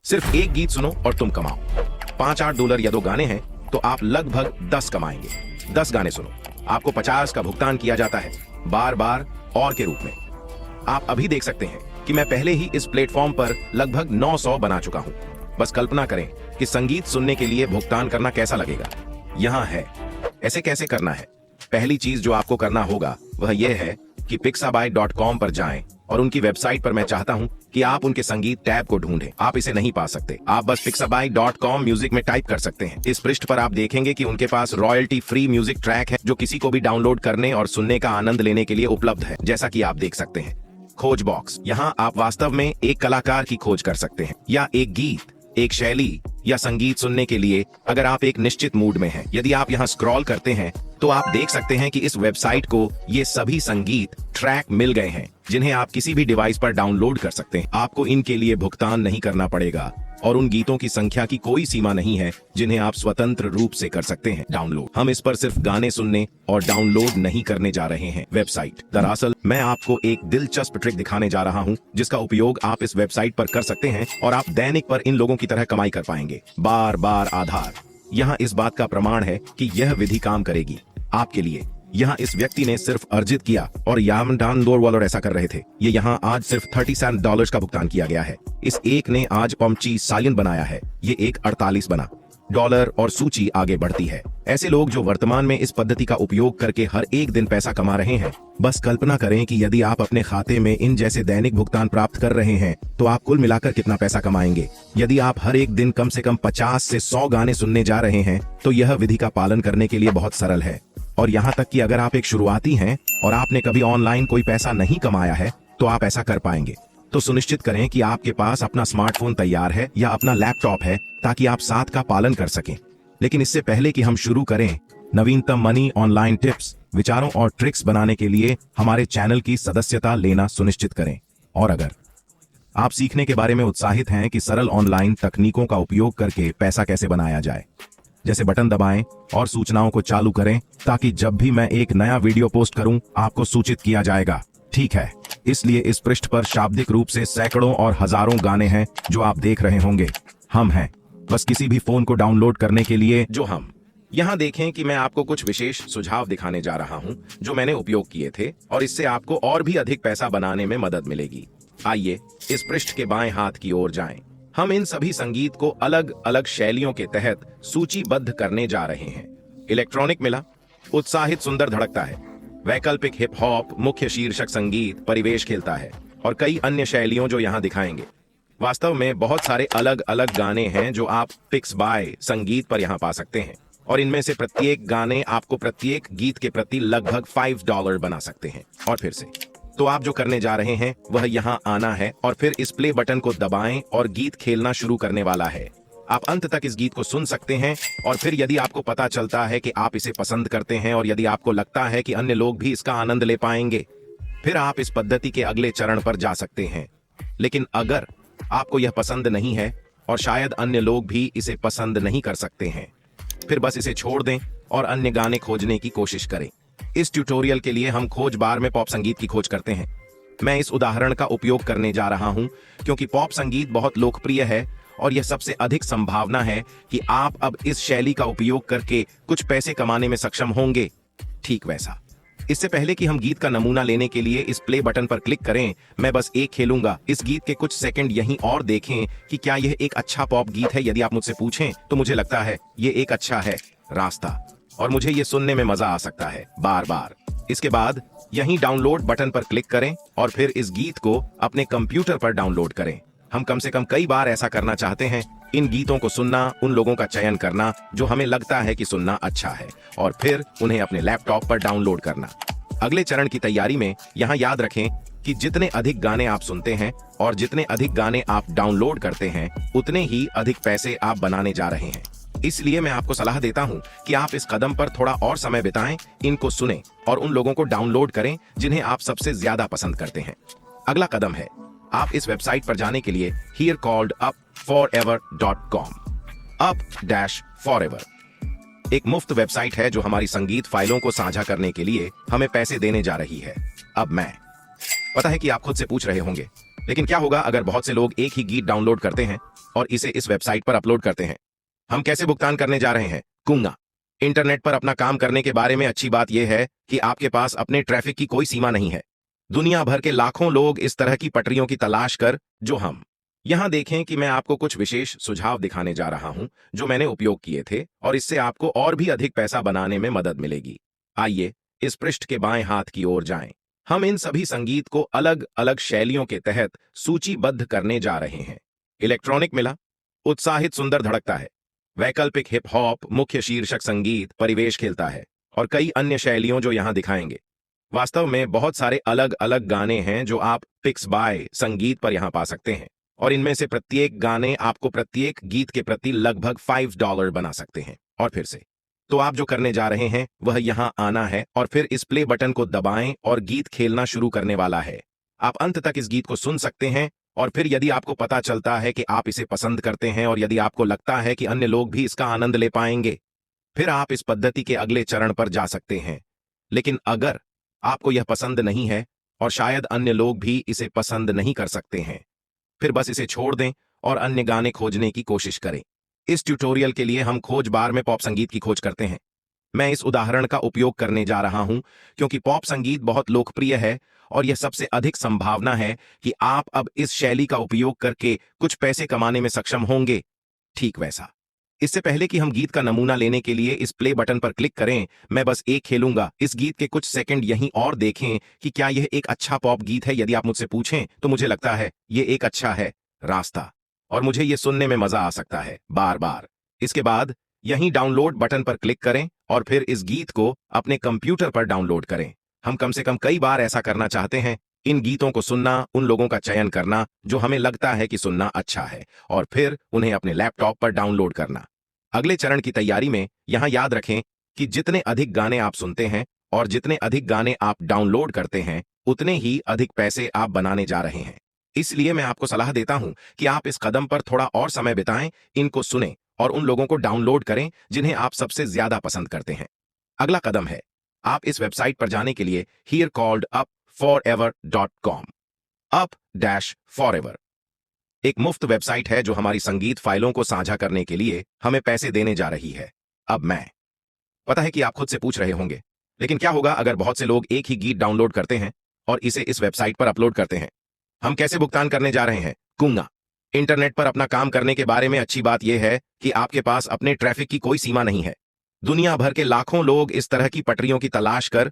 सिर्फ एक गीत सुनो और तुम कमाओ। $5-8 या 2 गाने हैं तो आप लगभग 10 कमाएंगे। 10 गाने सुनो, आपको 50 का भुगतान किया जाता है, बार बार और के रूप में। आप अभी देख सकते हैं कि मैं पहले ही इस प्लेटफॉर्म पर लगभग 900 बना चुका हूं। बस कल्पना करें कि संगीत सुनने के लिए भुगतान करना कैसा लगेगा। यहां है। ऐसे कैसे करना है? पहली चीज जो आपको करना होगा वह यह है कि pixabay.com पर जाएं और उनकी वेबसाइट पर मैं चाहता हूं कि आप उनके संगीत टैब को ढूंढें। आप इसे नहीं पा सकते, आप बस pixabay.com म्यूजिक में टाइप कर सकते हैं। इस पृष्ठ पर आप देखेंगे कि उनके पास रॉयल्टी फ्री म्यूजिक ट्रैक है जो किसी को भी डाउनलोड करने और सुनने का आनंद लेने के लिए उपलब्ध है, जैसा कि आप देख सकते हैं। खोज बॉक्स, यहाँ आप वास्तव में एक कलाकार की खोज कर सकते हैं या एक गीत, एक शैली या संगीत सुनने के लिए अगर आप एक निश्चित मूड में हैं। यदि आप यहाँ स्क्रॉल करते हैं तो आप देख सकते हैं कि इस वेबसाइट को ये सभी संगीत ट्रैक मिल गए हैं जिन्हें आप किसी भी डिवाइस पर डाउनलोड कर सकते हैं। आपको इनके लिए भुगतान नहीं करना पड़ेगा और उन गीतों की संख्या की कोई सीमा नहीं है जिन्हें आप स्वतंत्र रूप से कर सकते हैं डाउनलोड। हम इस पर सिर्फ गाने सुनने और डाउनलोड नहीं करने जा रहे हैं वेबसाइट। दरअसल मैं आपको एक दिलचस्प ट्रिक दिखाने जा रहा हूं जिसका उपयोग आप इस वेबसाइट पर कर सकते हैं और आप दैनिक पर इन लोगों की तरह कमाई कर पाएंगे। बार बार आधार। यहाँ इस बात का प्रमाण है कि यह विधि काम करेगी आपके लिए। यहाँ इस व्यक्ति ने सिर्फ अर्जित किया और यामडान डोरवालर ऐसा कर रहे थे। ये यहाँ आज सिर्फ $37 का भुगतान किया गया है। इस एक ने आज पम्ची सालियन बनाया है, ये एक 48 बना डॉलर और सूची आगे बढ़ती है। ऐसे लोग जो वर्तमान में इस पद्धति का उपयोग करके हर एक दिन पैसा कमा रहे हैं। बस कल्पना करें कि यदि आप अपने खाते में इन जैसे दैनिक भुगतान प्राप्त कर रहे हैं तो आप कुल मिलाकर कितना पैसा कमाएंगे। यदि आप हर एक दिन कम से कम 50 से 100 गाने सुनने जा रहे हैं तो यह विधि का पालन करने के लिए बहुत सरल है। और यहाँ तक कि अगर आप एक शुरुआती हैं और आपने कभी ऑनलाइन कोई पैसा नहीं कमाया है तो आप ऐसा कर पाएंगे। तो सुनिश्चित करें कि आपके पास अपना स्मार्टफोन तैयार है या अपना लैपटॉप है ताकि आप साथ का पालन कर सकें। लेकिन इससे पहले कि हम शुरू करें, नवीनतम मनी ऑनलाइन टिप्स, विचारों और ट्रिक्स बनाने के लिए हमारे चैनल की सदस्यता लेना सुनिश्चित करें। और अगर आप सीखने के बारे में उत्साहित हैं कि सरल ऑनलाइन तकनीकों का उपयोग करके पैसा कैसे बनाया जाए, जैसे बटन दबाएं और सूचनाओं को चालू करें ताकि जब भी मैं एक नया वीडियो पोस्ट करूं आपको सूचित किया जाएगा। ठीक है, इसलिए इस पृष्ठ पर शाब्दिक रूप से सैकड़ों और हजारों गाने हैं जो आप देख रहे होंगे। हम हैं बस किसी भी फोन को डाउनलोड करने के लिए जो हम यहाँ देखें कि मैं आपको कुछ विशेष सुझाव दिखाने जा रहा हूँ जो मैंने उपयोग किए थे और इससे आपको और भी अधिक पैसा बनाने में मदद मिलेगी। आइए इस पृष्ठ के बाएं हाथ की ओर जाएं। हम इन सभी संगीत को अलग अलग शैलियों के तहत सूचीबद्ध करने जा रहे हैं। इलेक्ट्रॉनिक मिला, उत्साहित सुंदर धड़कता है। वैकल्पिक हिप हॉप, मुख्य शीर्षक संगीत, परिवेश खेलता है और कई अन्य शैलियों जो यहाँ दिखाएंगे। वास्तव में बहुत सारे अलग अलग गाने हैं जो आप पिक्सबाय संगीत पर यहाँ पा सकते हैं और इनमें से प्रत्येक गाने आपको प्रत्येक गीत के प्रति लगभग $5 बना सकते हैं। और फिर से तो आप जो करने जा रहे हैं वह यहाँ आना है और फिर इस प्ले बटन को दबाएं और गीत खेलना शुरू करने वाला है। आप अंत तक इस गीत को सुन सकते हैं और फिर यदि आपको पता चलता है कि आप इसे पसंद करते हैं और यदि आपको लगता है कि अन्य लोग भी इसका आनंद ले पाएंगे, फिर आप इस पद्धति के अगले चरण पर जा सकते हैं। लेकिन अगर आपको यह पसंद नहीं है और शायद अन्य लोग भी इसे पसंद नहीं कर सकते हैं, फिर बस इसे छोड़ दें और अन्य गाने खोजने की कोशिश करें। इस ट्यूटोरियल के लिए हम खोज बार में पॉप संगीत की खोज करते हैं। मैं इस उदाहरण का उपयोग करने जा रहा हूं क्योंकि पॉप संगीत बहुत लोकप्रिय है और यह सबसे अधिक संभावना है कि आप अब इस शैली का उपयोग करके कुछ पैसे कमाने में सक्षम होंगे। ठीक वैसा। इससे पहले कि हम गीत का नमूना लेने के लिए इस प्ले बटन पर क्लिक करें, मैं बस एक खेलूंगा। इस गीत के कुछ सेकंड यहीं और देखें कि क्या यह एक अच्छा पॉप गीत है। यदि आप मुझसे पूछें तो मुझे लगता है ये एक अच्छा है रास्ता और मुझे ये सुनने में मजा आ सकता है बार बार। इसके बाद यहीं डाउनलोड बटन पर क्लिक करें और फिर इस गीत को अपने कंप्यूटर पर डाउनलोड करें। हम कम से कम कई बार ऐसा करना चाहते हैं, इन गीतों को सुनना, उन लोगों का चयन करना जो हमें लगता है कि सुनना अच्छा है और फिर उन्हें अपने लैपटॉप पर डाउनलोड करना। अगले चरण की तैयारी में यहाँ याद रखें कि जितने अधिक गाने आप सुनते हैं और जितने अधिक गाने आप डाउनलोड करते हैं उतने ही अधिक पैसे आप बनाने जा रहे हैं। इसलिए मैं आपको सलाह देता हूं कि आप इस कदम पर थोड़ा और समय बिताएं, इनको सुनें और उन लोगों को डाउनलोड करें जिन्हें आप सबसे ज्यादा पसंद करते हैं। अगला कदम है आप इस वेबसाइट पर जाने के लिए herecalledupforever.com। up-forever एक मुफ्त वेबसाइट है जो हमारी संगीत फाइलों को साझा करने के लिए हमें पैसे देने जा रही है। अब मैं पता है कि आप खुद से पूछ रहे होंगे, लेकिन क्या होगा अगर बहुत से लोग एक ही गीत डाउनलोड करते हैं? और इसे इस वेबसाइट पर अपलोड करते हैं। हम कैसे भुगतान करने जा रहे हैं? कुंगा। इंटरनेट पर अपना काम करने के बारे में अच्छी बात यह है कि आपके पास अपने ट्रैफिक की कोई सीमा नहीं है। दुनिया भर के लाखों लोग इस तरह की पटरियों की तलाश कर जो हम यहां देखें कि मैं आपको कुछ विशेष सुझाव दिखाने जा रहा हूं जो मैंने उपयोग किए थे और इससे आपको और भी अधिक पैसा बनाने में मदद मिलेगी। आइए इस पृष्ठ के बाएं हाथ की ओर जाएं। हम इन सभी संगीत को अलग अलग शैलियों के तहत सूचीबद्ध करने जा रहे हैं। इलेक्ट्रॉनिक मिला, उत्साहित सुंदर धड़कता है। वैकल्पिक हिप हॉप, मुख्य शीर्षक संगीत, परिवेश खेलता है और कई अन्य शैलियों जो यहां दिखाएंगे। वास्तव में बहुत सारे अलग अलग गाने हैं जो आप पिक्स बाय संगीत पर यहां पा सकते हैं और इनमें से प्रत्येक गाने आपको प्रत्येक गीत के प्रति लगभग $5 बना सकते हैं। और फिर से तो आप जो करने जा रहे हैं वह यहां आना है और फिर इस प्ले बटन को दबाएं और गीत खेलना शुरू करने वाला है। आप अंत तक इस गीत को सुन सकते हैं और फिर यदि आपको पता चलता है कि आप इसे पसंद करते हैं और यदि आपको लगता है कि अन्य लोग भी इसका आनंद ले पाएंगे, फिर आप इस पद्धति के अगले चरण पर जा सकते हैं। लेकिन अगर आपको यह पसंद नहीं है और शायद अन्य लोग भी इसे पसंद नहीं कर सकते हैं, फिर बस इसे छोड़ दें और अन्य गाने खोजने की कोशिश करें। इस ट्यूटोरियल के लिए हम खोज बार में पॉप संगीत की खोज करते हैं। मैं इस उदाहरण का उपयोग करने जा रहा हूं क्योंकि पॉप संगीत बहुत लोकप्रिय है और यह सबसे अधिक संभावना है कि आप अब इस शैली का उपयोग करके कुछ पैसे कमाने में सक्षम होंगे। ठीक वैसा। इससे पहले कि हम गीत का नमूना लेने के लिए इस प्ले बटन पर क्लिक करें, मैं बस एक खेलूंगा। इस गीत के कुछ सेकंड यहीं और देखें कि क्या यह एक अच्छा पॉप गीत है। यदि आप मुझसे पूछें तो मुझे लगता है यह एक अच्छा है रास्ता और मुझे यह सुनने में मजा आ सकता है बार बार। इसके बाद यहीं डाउनलोड बटन पर क्लिक करें और फिर इस गीत को अपने कंप्यूटर पर डाउनलोड करें। हम कम से कम कई बार ऐसा करना चाहते हैं, इन गीतों को सुनना, उन लोगों का चयन करना जो हमें लगता है कि सुनना अच्छा है और फिर उन्हें अपने लैपटॉप पर डाउनलोड करना। अगले चरण की तैयारी में यहां याद रखें कि जितने अधिक गाने आप सुनते हैं और जितने अधिक गाने आप डाउनलोड करते हैं, उतने ही अधिक पैसे आप बनाने जा रहे हैं। इसलिए मैं आपको सलाह देता हूं कि आप इस कदम पर थोड़ा और समय बिताएं, इनको सुनें और उन लोगों को डाउनलोड करें जिन्हें आप सबसे ज्यादा पसंद करते हैं। अगला कदम है आप इस वेबसाइट पर जाने के लिए herecalledupforever.com। up-forever एक मुफ्त वेबसाइट है जो हमारी संगीत फाइलों को साझा करने के लिए हमें पैसे देने जा रही है। अब मैं पता है कि आप खुद से पूछ रहे होंगे, लेकिन क्या होगा अगर बहुत से लोग एक ही गीत डाउनलोड करते हैं और इसे इस वेबसाइट पर अपलोड करते हैं? हम कैसे भुगतान करने जा रहे हैं? कुंगा। इंटरनेट पर अपना काम करने के बारे में अच्छी बात यह है कि आपके पास अपने ट्रैफिक की कोई सीमा नहीं है। दुनिया भर के लाखों लोग इस तरह की पटरियों की तलाश कर